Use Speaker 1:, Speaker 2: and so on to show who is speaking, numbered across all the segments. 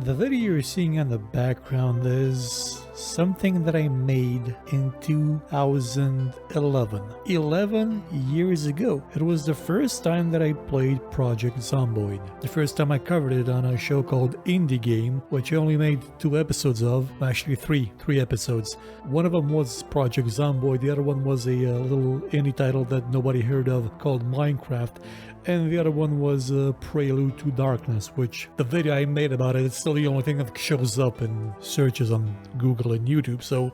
Speaker 1: The video you're seeing in the background is something that I made in 2011. 11 years ago. It was the first time that I played Project Zomboid. The first time I covered it on a show called Indie Game, which I only made 2 episodes of, actually three episodes. One of them was Project Zomboid, the other one was a little indie title that nobody heard of called Minecraft. And the other one was Prelude to Darkness, which the video I made about it is still the only thing that shows up in searches on Google and YouTube. So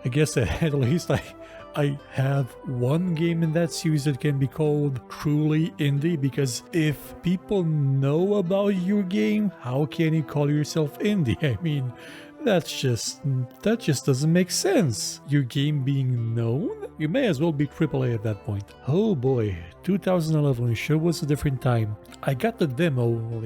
Speaker 1: I guess at least I have one game in that series that can be called truly indie, because if people know about your game, how can you call yourself indie? I mean, that just doesn't make sense. Your game being known? You may as well be AAA at that point. Oh boy, 2011 sure was a different time. I got the demo,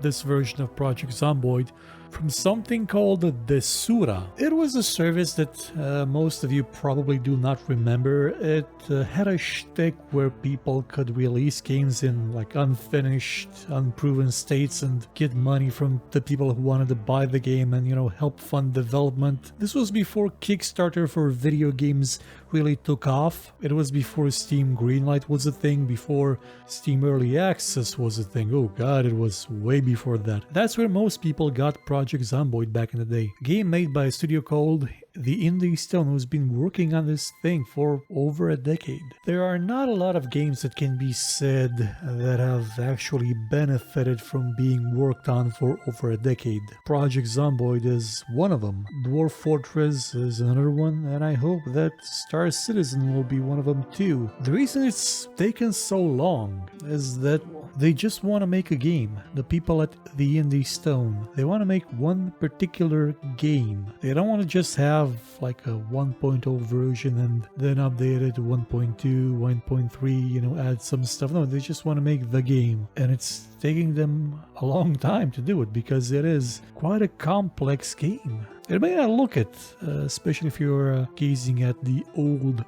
Speaker 1: this version of Project Zomboid, from something called Desura. It was a service that most of you probably do not remember. It had a shtick where people could release games in like unfinished, unproven states and get money from the people who wanted to buy the game and, you know, help fund development. This was before Kickstarter for video games really took off. It was before Steam Greenlight was a thing, before Steam Early Access was a thing. Oh god, it was way before that. That's where most people got Project Zomboid back in the day. A game made by a studio called The Indie Stone, who's been working on this thing for over a decade. There are not a lot of games that can be said that have actually benefited from being worked on for over a decade. Project Zomboid is one of them. Dwarf Fortress is another one, and I hope that Star Citizen will be one of them too. The reason it's taken so long is that they just want to make a game. The people at The Indie Stone, they want to make one particular game. They don't want to just have like a 1.0 version and then update it to 1.2, 1.3, you know, add some stuff. No, they just want to make the game. And it's taking them a long time to do it because it is quite a complex game. It may not look it, especially if you're gazing at the old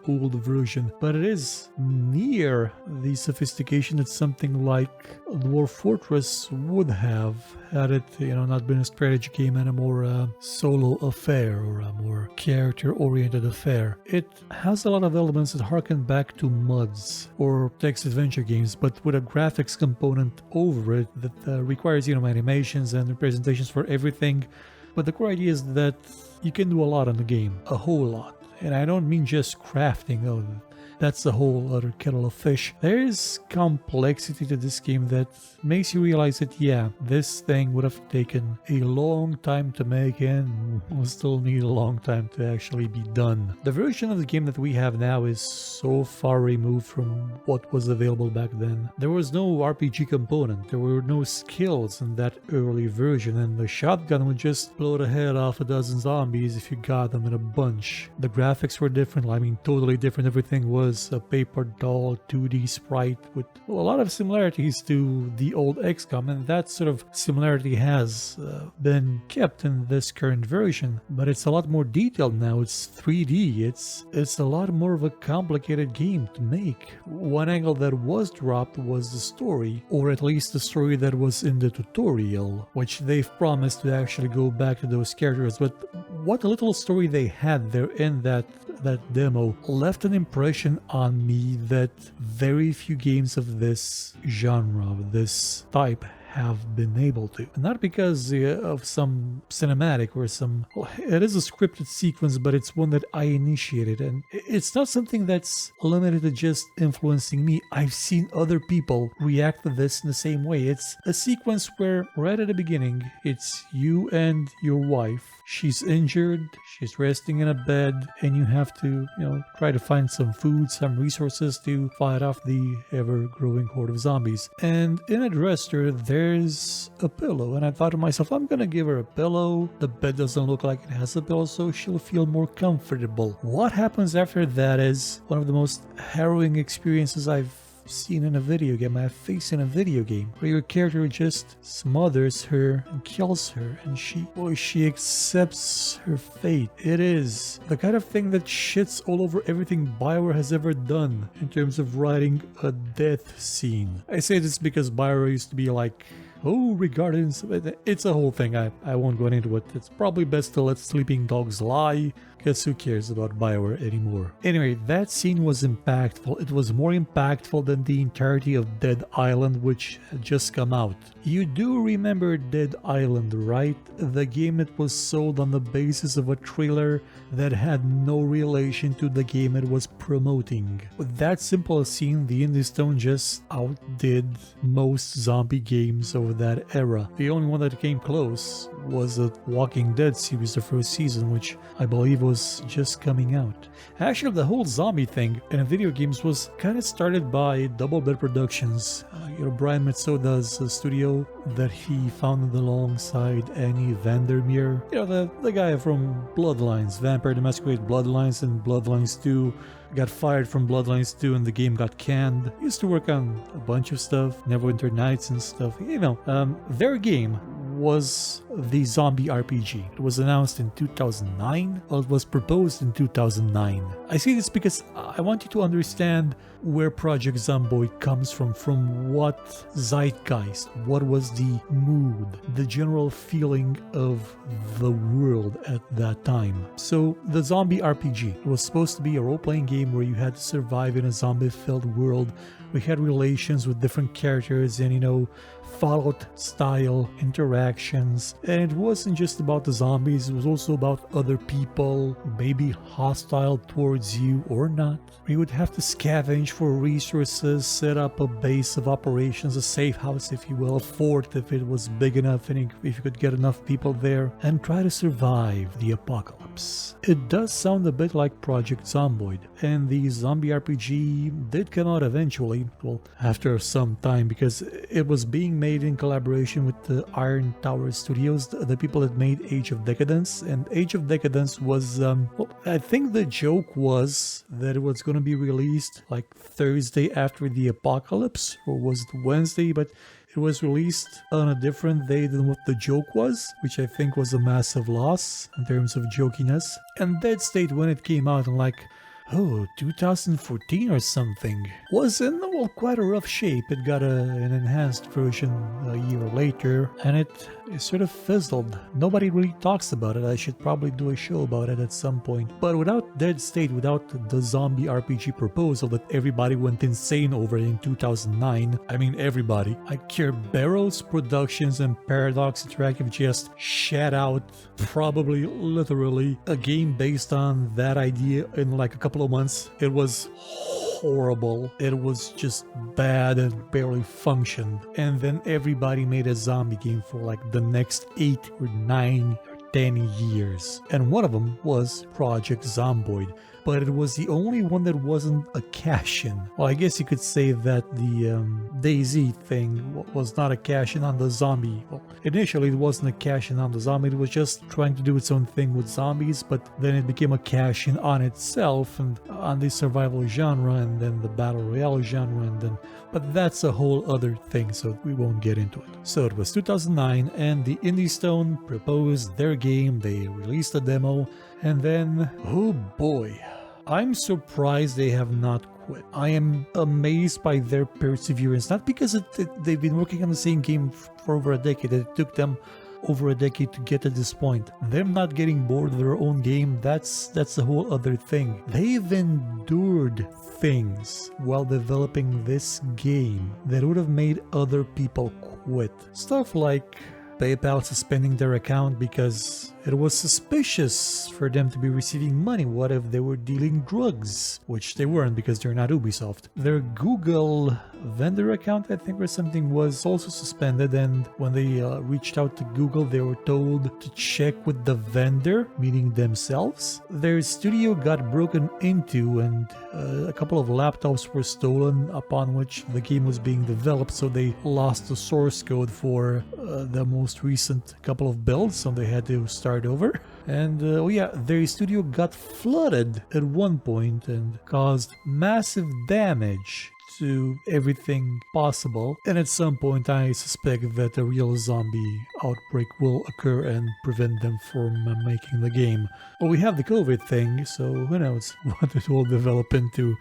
Speaker 1: version, but it is near the sophistication that something like Dwarf Fortress would have had it, you know, not been a strategy game and a more solo affair or a more character-oriented affair. It has a lot of elements that harken back to MUDs or text-adventure games, but with a graphics component over it that requires, you know, animations and representations for everything. But the core idea is that you can do a lot in the game, a whole lot. And I don't mean just crafting, oh, that's a whole other kettle of fish. There is complexity to this game that makes you realize that, yeah, this thing would have taken a long time to make and will still need a long time to actually be done. The version of the game that we have now is so far removed from what was available back then. There was no RPG component, there were no skills in that early version, and the shotgun would just blow the head off a dozen zombies if you got them in a bunch. The graphics were different, I mean totally different. Everything was a paper doll 2D sprite with a lot of similarities to the old XCOM, and that sort of similarity has been kept in this current version, but it's a lot more detailed now. It's 3D, it's a lot more of a complicated game to make. One angle that was dropped was the story, or at least the story that was in the tutorial, which they've promised to actually go back to those characters, but what little story they had there in that demo left an impression on me that very few games of this genre, of this type, have been able to. Not because of some cinematic or some... Well, it is a scripted sequence, but it's one that I initiated, and it's not something that's limited to just influencing me. I've seen other people react to this in the same way. It's a sequence where right at the beginning, it's you and your wife. She's injured, she's resting in a bed, and you have to, you know, try to find some food, some resources to fight off the ever-growing horde of zombies. And in a dresser, there's a pillow, and I thought to myself, I'm gonna give her a pillow. The bed doesn't look like it has a pillow, so she'll feel more comfortable. What happens after that is one of the most harrowing experiences I've seen in a video game, I've faced in a video game, where your character just smothers her and kills her, and she accepts her fate. It is the kind of thing that shits all over everything BioWare has ever done in terms of writing a death scene. I say this because BioWare used to be like regarding it's a whole thing. I won't go into it. It's probably best to let sleeping dogs lie, because who cares about BioWare anymore. Anyway, that scene was impactful. It was more impactful than the entirety of Dead Island, which had just come out. You do remember Dead Island, right? The game that was sold on the basis of a trailer that had no relation to the game it was promoting. With that simple a scene, the Indie Stone just outdid most zombie games of that era. The only one that came close was the Walking Dead series, the first season, which I believe was just coming out. Actually, the whole zombie thing in video games was kind of started by Double Bed Productions. Brian Metsoda's studio that he founded alongside Annie Vandermeer. The guy from Bloodlines, Vampire the Masquerade Bloodlines and Bloodlines 2. Got fired from Bloodlines 2 and the game got canned. He used to work on a bunch of stuff, Neverwinter Nights and stuff. Their game was the zombie RPG. It was announced in 2009. Well, it was proposed in 2009. I say this because I want you to understand where Project Zomboid comes from what zeitgeist, what was the mood, the general feeling of the world at that time. So the zombie RPG, it was supposed to be a role-playing game where you had to survive in a zombie-filled world. We had relations with different characters and, Fallout style interactions, and it wasn't just about the zombies, it was also about other people who may be hostile towards you or not. You would have to scavenge for resources, set up a base of operations, a safe house if you will, a fort if it was big enough and if you could get enough people there, and try to survive the apocalypse. It does sound a bit like Project Zomboid, and the zombie RPG did come out eventually, well, after some time, because it was being made in collaboration with the Iron Tower Studios, the people that made Age of Decadence. And Age of Decadence was, I think the joke was that it was going to be released like Thursday after the apocalypse, or was it Wednesday, but it was released on a different day than what the joke was, which I think was a massive loss in terms of jokiness. And Dead State, when it came out, I'm like, 2014 or something, was in quite a rough shape. It got an enhanced version a year later, and it sort of fizzled. Nobody really talks about it. I should probably do a show about it at some point. But without Dead State, without the zombie RPG proposal that everybody went insane over in 2009, I mean everybody, Kerberos Productions and Paradox Interactive just shat out, probably literally, a game based on that idea in like a couple of months. It was horrible. It was just bad and barely functioned. And then everybody made a zombie game for like the next 8 or 9 or 10 years. And one of them was Project Zomboid. But it was the only one that wasn't a cash-in. Well, I guess you could say that the DayZ thing was not a cash-in on the zombie. Well, initially it wasn't a cash-in on the zombie, it was just trying to do its own thing with zombies, but then it became a cash-in on itself and on the survival genre and then the battle royale genre and then... But that's a whole other thing, so we won't get into it. So it was 2009 and the Indie Stone proposed their game, they released a demo, and then, oh boy, I'm surprised they have not quit. I am amazed by their perseverance, not because they've been working on the same game for over a decade, it took them over a decade to get to this point. Them not getting bored of their own game, that's a whole other thing. They've endured things while developing this game that would have made other people quit. Stuff like PayPal suspending their account because it was suspicious for them to be receiving money. What if they were dealing drugs? Which they weren't because they're not Ubisoft. Their Google vendor account, I think, or something, was also suspended, and when they reached out to Google, they were told to check with the vendor, meaning themselves. Their studio got broken into and a couple of laptops were stolen, upon which the game was being developed, so they lost the source code for the most recent couple of builds, so they had to start over. And their studio got flooded at one point and caused massive damage to everything possible. And at some point I suspect that a real zombie outbreak will occur and prevent them from making the game. Well, we have the COVID thing, so who knows what it will develop into.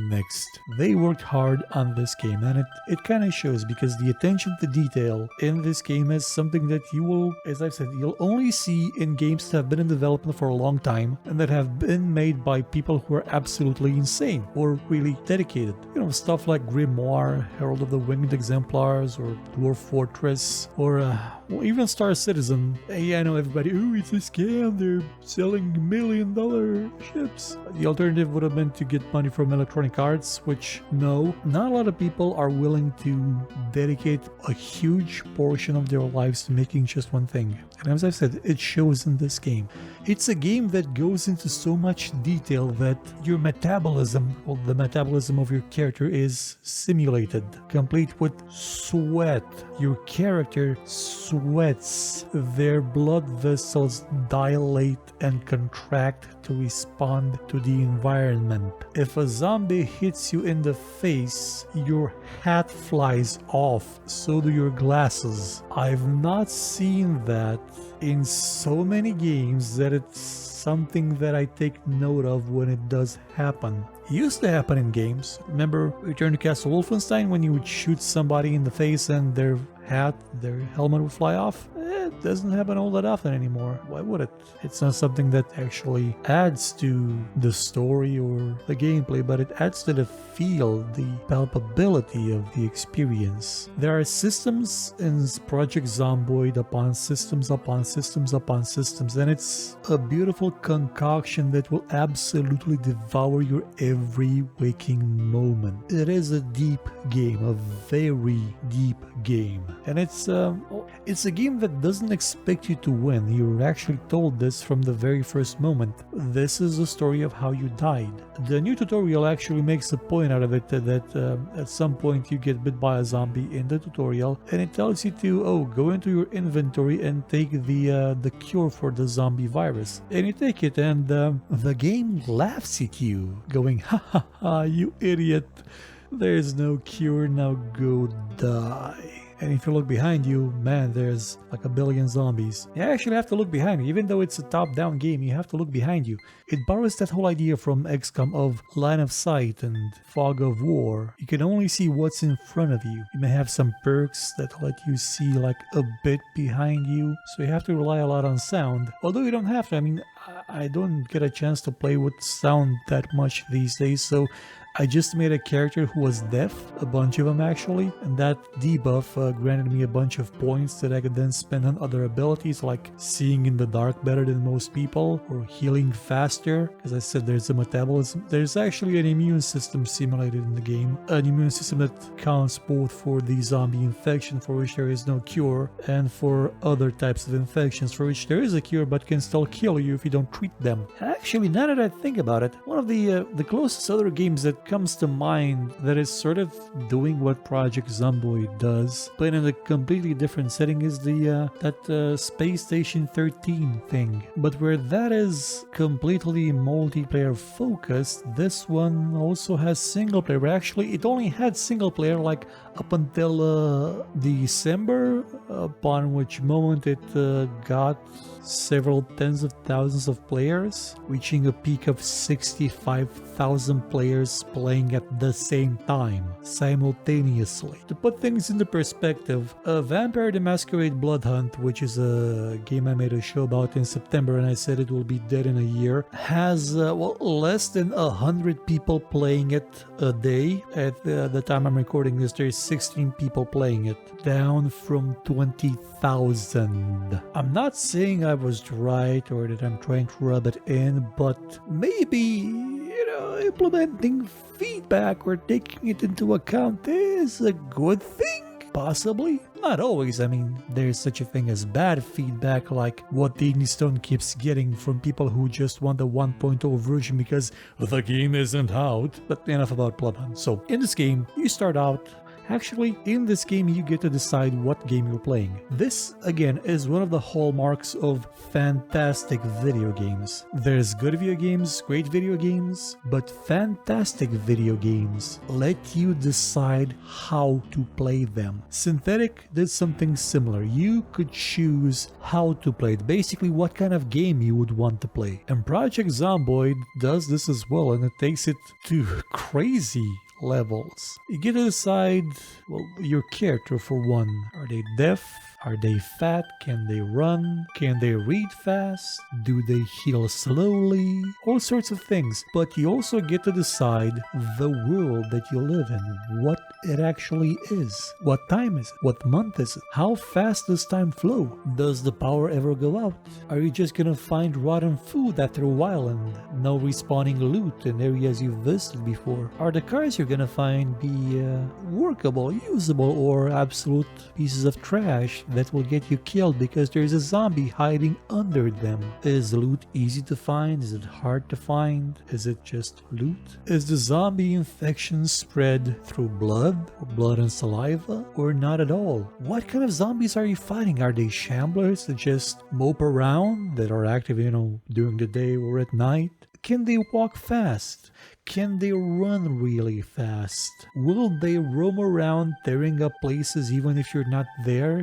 Speaker 1: next. They worked hard on this game, and it kind of shows, because the attention to detail in this game is something that you will, as I've said, you'll only see in games that have been in development for a long time and that have been made by people who are absolutely insane or really dedicated. You know, stuff like Grimoire, Herald of the Winged Exemplars, or Dwarf Fortress, or well, even Star Citizen. Yeah, I know everybody, oh, it's a scam, they're selling $1 million ships. The alternative would have been to get money from Electronic Arts, which, no, not a lot of people are willing to dedicate a huge portion of their lives to making just one thing. And as I said, it shows in this game. It's a game that goes into so much detail that your metabolism, well, the metabolism of your character is simulated, complete with sweat. Your character sweats. Their blood vessels dilate and contract to respond to the environment. If a zombie hits you in the face, your hat flies off, so do your glasses. I've not seen that in so many games that it's something that I take note of when it does happen. It used to happen in games. Remember Return to Castle Wolfenstein, when you would shoot somebody in the face and their helmet would fly off? It doesn't happen all that often anymore. Why would it? It's not something that actually adds to the story or the gameplay, but it adds to the feel, the palpability of the experience. There are systems in Project Zomboid upon systems upon systems upon systems, and it's a beautiful concoction that will absolutely devour your every waking moment. It is a deep game, a very deep game, and it's a game that doesn't expect you to win. You're actually told this from the very first moment. This is the story of how you died. The new tutorial actually makes a point out of it that at some point you get bit by a zombie in the tutorial, and it tells you to go into your inventory and take the cure for the zombie virus. And you take it, and the game laughs at you, going, ha ha ha, you idiot. There's no cure, now go die. And if you look behind you, man, there's like 1 billion zombies. You actually have to look behind you. Even though it's a top-down game, you have to look behind you. It borrows that whole idea from XCOM of line of sight and fog of war. You can only see what's in front of you. You may have some perks that let you see like a bit behind you, so you have to rely a lot on sound. Although you don't have to. I mean, I don't get a chance to play with sound that much these days, so I just made a character who was deaf, a bunch of them actually, and that debuff granted me a bunch of points that I could then spend on other abilities like seeing in the dark better than most people, or healing faster. As I said, there's a metabolism. There's actually an immune system simulated in the game, an immune system that counts both for the zombie infection, for which there is no cure, and for other types of infections for which there is a cure but can still kill you if you don't treat them. Actually, now that I think about it, one of the closest other games that comes to mind that is sort of doing what Project Zomboid does, but in a completely different setting, is that Space Station 13 thing. But where that is completely multiplayer focused, this one also has single player. Actually, it only had single player like up until December, upon which moment it got several tens of thousands of players, reaching a peak of 65,000 players playing at the same time, simultaneously. To put things into perspective, Vampire the Masquerade Blood Hunt, which is a game I made a show about in September and I said it will be dead in a year, has less than 100 people playing it a day. At the time I'm recording this, there's 16 people playing it, down from 20,000. I'm not saying I was right or that I'm trying to rub it in, but maybe, implementing feedback or taking it into account is a good thing. Possibly. Not always. I mean, there's such a thing as bad feedback, like what Disney Stone keeps getting from people who just want the 1.0 version because the game isn't out. But enough about Blood Hunt. So, in this game, you start out Actually, in this game you get to decide what game you're playing. This, again, is one of the hallmarks of fantastic video games. There's good video games, great video games, but fantastic video games let you decide how to play them. Synthetic did something similar. You could choose how to play it, basically what kind of game you would want to play. And Project Zomboid does this as well, and it takes it to crazy levels. You get to decide, well, your character for one. Are they deaf? Are they fat? Can they run? Can they read fast? Do they heal slowly? All sorts of things. But you also get to decide the world that you live in, what it actually is. What time is it? What month is it? How fast does time flow? Does the power ever go out? Are you just gonna find rotten food after a while and no respawning loot in areas you've visited before? Are the cars you're gonna find be workable, usable, or absolute pieces of trash that will get you killed because there's a zombie hiding under them? Is the loot easy to find? Is it hard to find? Is it just loot? Is the zombie infection spread through blood and saliva, or not at all? What kind of zombies are you fighting? Are they shamblers that just mope around, that are active, during the day or at night? Can they walk fast? Can they run really fast? Will they roam around tearing up places even if you're not there?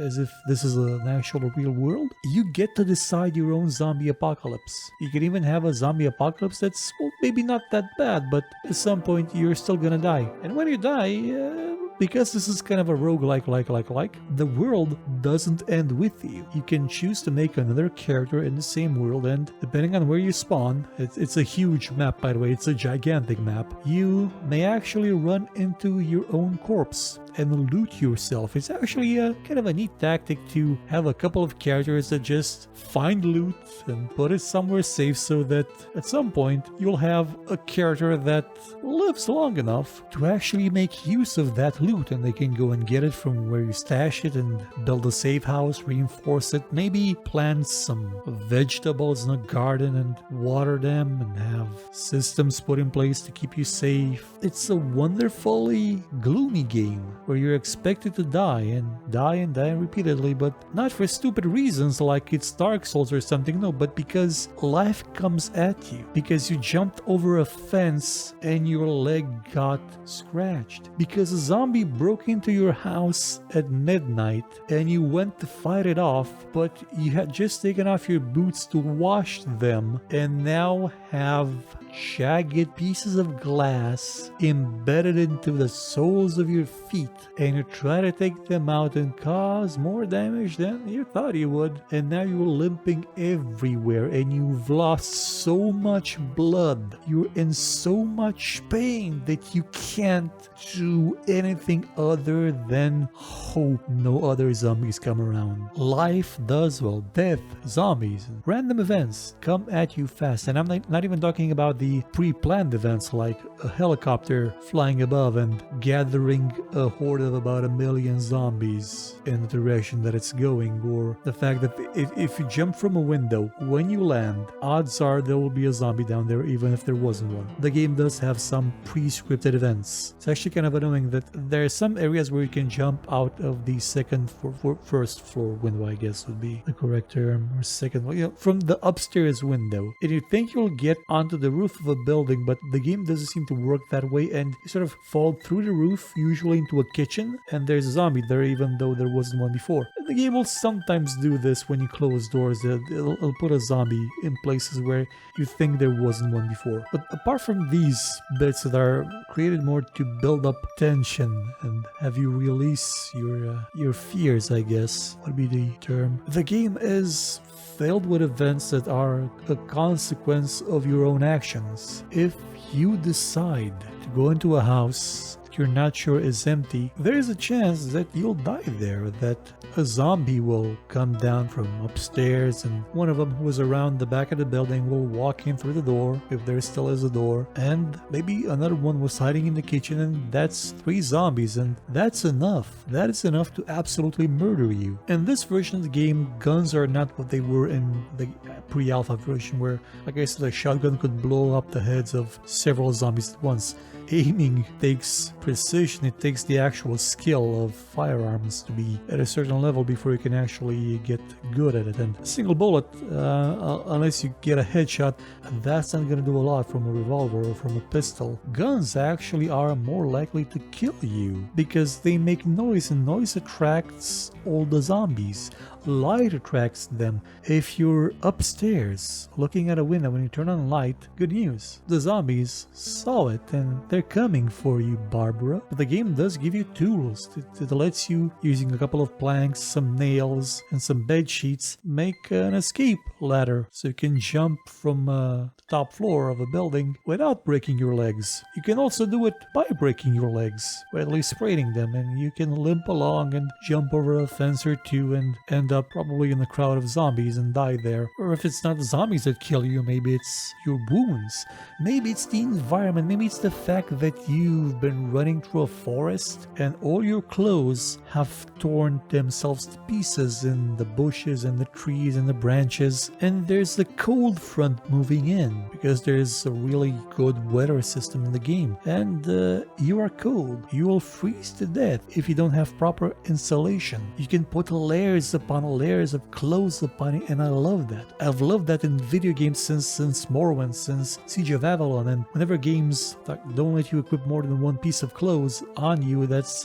Speaker 1: As if this is an actual real world? You get to decide your own zombie apocalypse. You can even have a zombie apocalypse that's, well, maybe not that bad, but at some point you're still gonna die. And when you die, because this is kind of a roguelike, the world doesn't end with you. You can choose to make another character in the same world, and depending on where you spawn, it's a huge map, by the way, it's a gigantic map, you may actually run into your own corpse and loot yourself. It's actually a kind of a neat tactic to have a couple of characters that just find loot and put it somewhere safe so that at some point you'll have a character that lives long enough to actually make use of that loot, and they can go and get it from where you stash it and build a safe house, reinforce it, maybe plant some vegetables in a garden and water them and have systems put in place to keep you safe. It's a wonderfully gloomy game where you're expected to die repeatedly, but not for stupid reasons like it's Dark Souls or something, no, but because life comes at you, because you jumped over a fence and your leg got scratched, because a zombie broke into your house at midnight and you went to fight it off, but you had just taken off your boots to wash them and now have jagged pieces of glass embedded into the soles of your feet, and you try to take them out and cause more damage than you thought you would, and now you're limping everywhere and you've lost so much blood, you're in so much pain that you can't do anything other than hope no other zombies come around. Life does, well, death, zombies, random events come at you fast, and I'm not even talking about the pre-planned events like a helicopter flying above and gathering a horde of about 1 million zombies in the direction that it's going, or the fact that if you jump from a window, when you land, odds are there will be a zombie down there even if there wasn't one. The game does have some pre-scripted events. It's actually kind of annoying that there are some areas where you can jump out of the first floor window, I guess would be the correct term, or second, from the upstairs window, and you think you'll get onto the roof of a building, but the game doesn't seem to work that way, and you sort of fall through the roof, usually into a kitchen, and there's a zombie there even though there wasn't one before. And the game will sometimes do this when you close doors. It'll put a zombie in places where you think there wasn't one before. But apart from these bits that are created more to build up tension and have you release your fears, I guess would be the term, the game is filled with events that are a consequence of your own actions. If you decide to go into a house you're not sure is empty, there is a chance that you'll die there, that a zombie will come down from upstairs and one of them who is around the back of the building will walk in through the door, if there still is a door, and maybe another one was hiding in the kitchen, and that's 3 zombies, and that's enough. That is enough to absolutely murder you. In this version of the game, guns are not what they were in the pre-alpha version, where, like I said, a shotgun could blow up the heads of several zombies at once. Aiming takes precision, it takes the actual skill of firearms to be at a certain level before you can actually get good at it. And a single bullet, unless you get a headshot, that's not gonna do a lot from a revolver or from a pistol. Guns actually are more likely to kill you because they make noise, and noise attracts all the zombies. Light attracts them. If you're upstairs looking at a window, when you turn on light, good news, the zombies saw it and they're coming for you, Barbara. But the game does give you tools that lets you, using a couple of planks, some nails, and some bed sheets, make an escape ladder so you can jump from the top floor of a building without breaking your legs. You can also do it by breaking your legs, or at least spraining them, and you can limp along and jump over a fence or two and end up probably in a crowd of zombies and die there. Or if it's not the zombies that kill you, maybe it's your wounds, maybe it's the environment, maybe it's the fact that you've been running through a forest and all your clothes have torn themselves to pieces in the bushes and the trees and the branches, and there's the cold front moving in because there's a really good weather system in the game, and you are cold. You will freeze to death if you don't have proper insulation. You can put layers upon layers of clothes upon it, and I love that. I've loved that in video games since Morrowind, since Siege of Avalon, and whenever games don't let you equip more than one piece of clothes on you, that's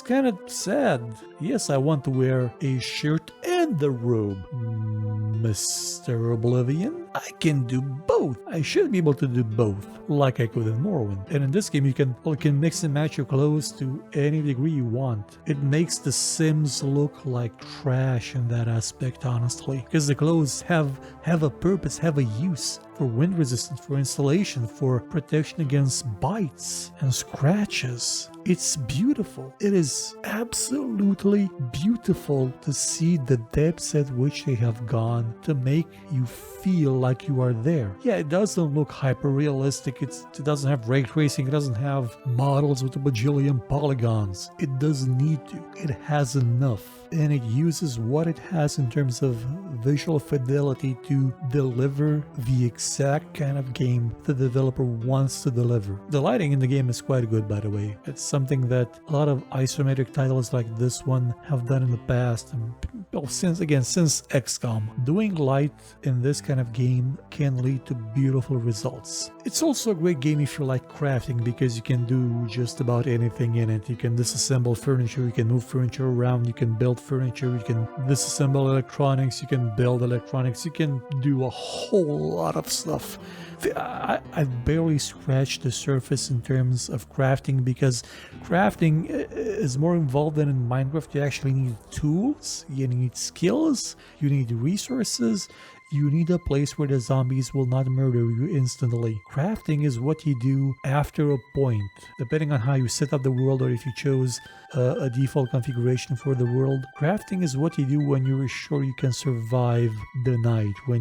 Speaker 1: kind of sad. Yes, I want to wear a shirt and a robe, Mr. Oblivion. I can do both. I should be able to do both, like I could in Morrowind. And in this game, you can mix and match your clothes to any degree you want. It makes The Sims look like trash in that aspect, honestly, because the clothes have a purpose, have a use. For wind resistance, for insulation, for protection against bites and scratches. It's beautiful. It is absolutely beautiful to see the depths at which they have gone to make you feel like you are there. Yeah, it doesn't look hyper realistic. It doesn't have ray tracing. It doesn't have models with a bajillion polygons. It doesn't need to. It has enough. And it uses what it has in terms of visual fidelity to deliver the exact kind of game the developer wants to deliver. The lighting in the game is quite good, by the way. It's something that a lot of isometric titles like this one have done in the past. And since XCOM, doing light in this kind of game can lead to beautiful results. It's also a great game if you like crafting, because you can do just about anything in it. You can disassemble furniture, you can move furniture around, you can build furniture, you can disassemble electronics, you can build electronics, you can do a whole lot of stuff. I've barely scratched the surface in terms of crafting, because crafting is more involved than in Minecraft. You actually need tools, you need skills, you need resources. You need a place where the zombies will not murder you instantly. Crafting is what you do after a point, depending on how you set up the world or if you chose a default configuration for the world. Crafting is what you do when you're sure you can survive the night, when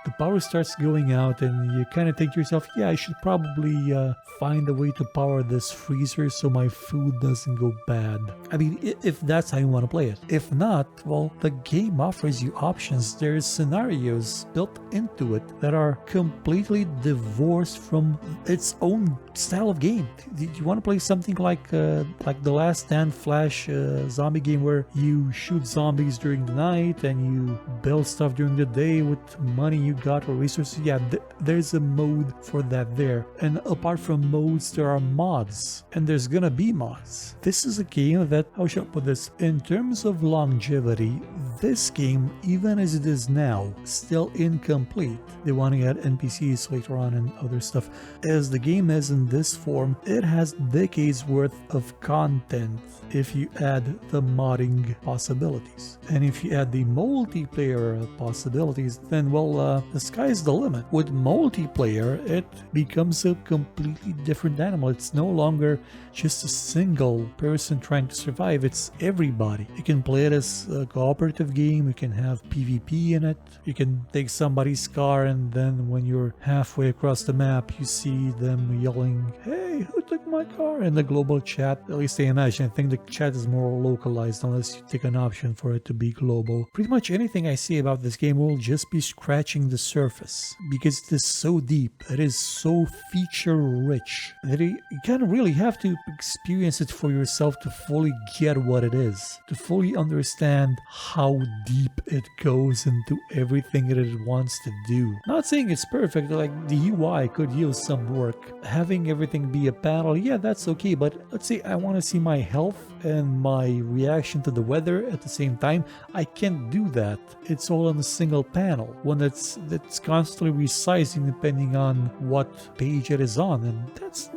Speaker 1: the power starts going out and you kind of think to yourself, yeah, I should probably find a way to power this freezer so my food doesn't go bad. I mean, if that's how you want to play it. If not, well, the game offers you options. There's scenarios built into it that are completely divorced from its own style of game. Do you want to play something like The Last Stand Flash zombie game where you shoot zombies during the night and you build stuff during the day with money you got or resources? Yeah, there's a mode for that there. And apart from modes, there are mods, and there's gonna be mods. This is a game that, how should I put this, in terms of longevity, this game, even as it is now, still incomplete. They want to add NPCs later on and other stuff. As the game is in this form, it has decades worth of content if you add the modding possibilities. And if you add the multiplayer possibilities, then well, the sky's the limit. With multiplayer, it becomes a completely different animal. It's no longer just a single person trying to survive, it's everybody. You can play it as a cooperative game, you can have PvP in it, you can take somebody's car, and then when you're halfway across the map, you see them yelling, "Hey, who took my car?" in the global chat. At least I imagine. I think the chat is more localized unless you take an option for it to be global. Pretty much anything I say about this game will just be scratching the surface, because it is so deep, it is so feature rich, that you kind of really have to experience it for yourself to fully get what it is, to fully understand how deep it goes into everything that it wants to do. Not saying it's perfect, like the UI could use some work. Having everything be a panel, yeah, that's okay, but let's say I want to see my health and my reaction to the weather at the same time. I can't do that. It's all on a single panel, one that's constantly resizing depending on what page it is on, and that's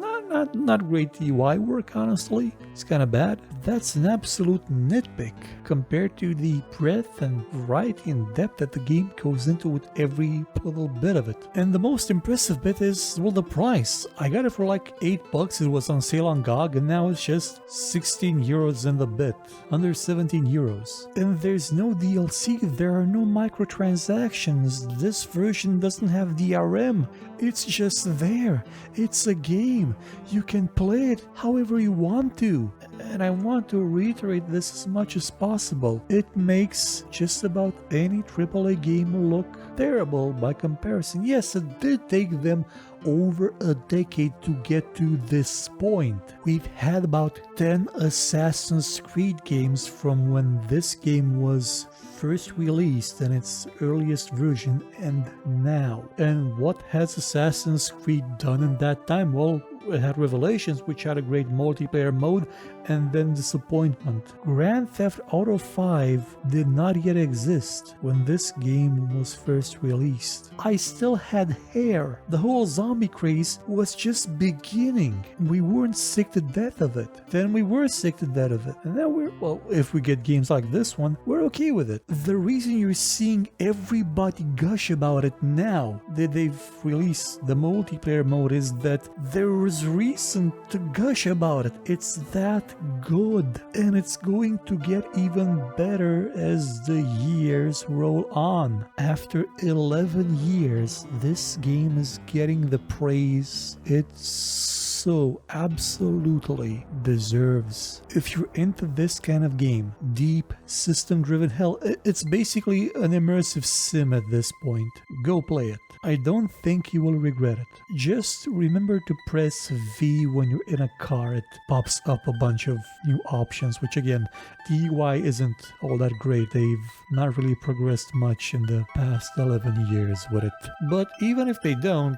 Speaker 1: not great UI work, honestly. It's kind of bad. That's an absolute nitpick compared to the breadth and variety and depth that the game goes into with every little bit of it. And the most impressive bit is, well, the price. I got it for like $8. It was on sale on GOG, and now it's just 16 euros and a bit, under 17 euros. And there's no DLC, there are no microtransactions. This version doesn't have DRM. It's just there. It's a game. You can play it however you want to. And I want to reiterate this as much as possible. It makes just about any AAA game look terrible by comparison. Yes, it did take them over a decade to get to this point. We've had about 10 Assassin's Creed games from when this game was first released in its earliest version and now. And what has Assassin's Creed done in that time? Well, it had Revelations, which had a great multiplayer mode, and then disappointment. Grand Theft Auto 5 did not yet exist when this game was first released. I still had hair. The whole zombie craze was just beginning. We weren't sick to death of it. Then we were sick to death of it. And now well, if we get games like this one, we're okay with it. The reason you're seeing everybody gush about it now that they've released the multiplayer mode is that there was reason to gush about it. It's that good, and it's going to get even better as the years roll on. After 11 years, this game is getting the praise it's so absolutely deserves. If you're into this kind of game, deep system-driven hell, it's basically an immersive sim at this point. Go play it. I don't think you will regret it. Just remember to press V when you're in a car. It pops up a bunch of new options, which again, the UI isn't all that great. They've not really progressed much in the past 11 years with it. But even if they don't,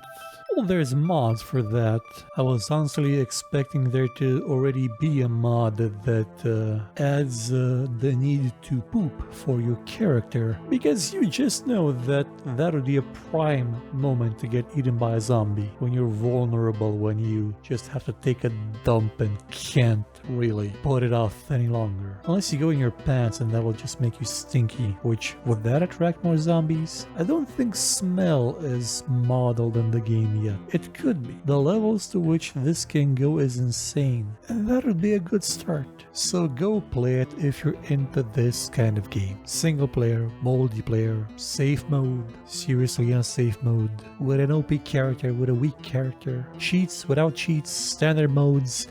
Speaker 1: well, there's mods for that. I was honestly expecting there to already be a mod that adds the need to poop for your character, because you just know that that would be a prime moment to get eaten by a zombie, when you're vulnerable, when you just have to take a dump and can't really put it off any longer. Unless you go in your pants, and that will just make you stinky, which, would that attract more zombies? I don't think smell is modeled in the game yet. It could be. The levels to which this can go is insane, and that would be a good start. So go play it if you're into this kind of game. Single player, multiplayer, safe mode, seriously unsafe mode, with an OP character, with a weak character, cheats, without cheats, standard modes.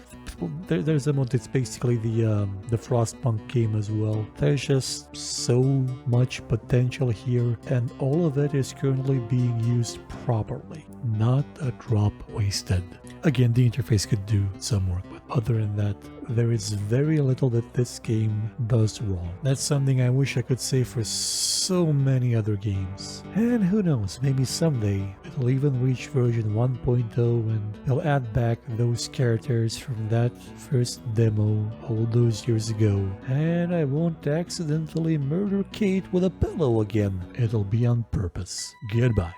Speaker 1: There's a mode that's basically the Frostpunk game as well. There's just so much potential here, and all of it is currently being used properly. Not a drop wasted. Again, the interface could do some work, but other than that, there is very little that this game does wrong. That's something I wish I could say for so many other games. And who knows, maybe someday it'll even reach version 1.0 and they'll add back those characters from that first demo all those years ago. And I won't accidentally murder Kate with a pillow again. It'll be on purpose. Goodbye.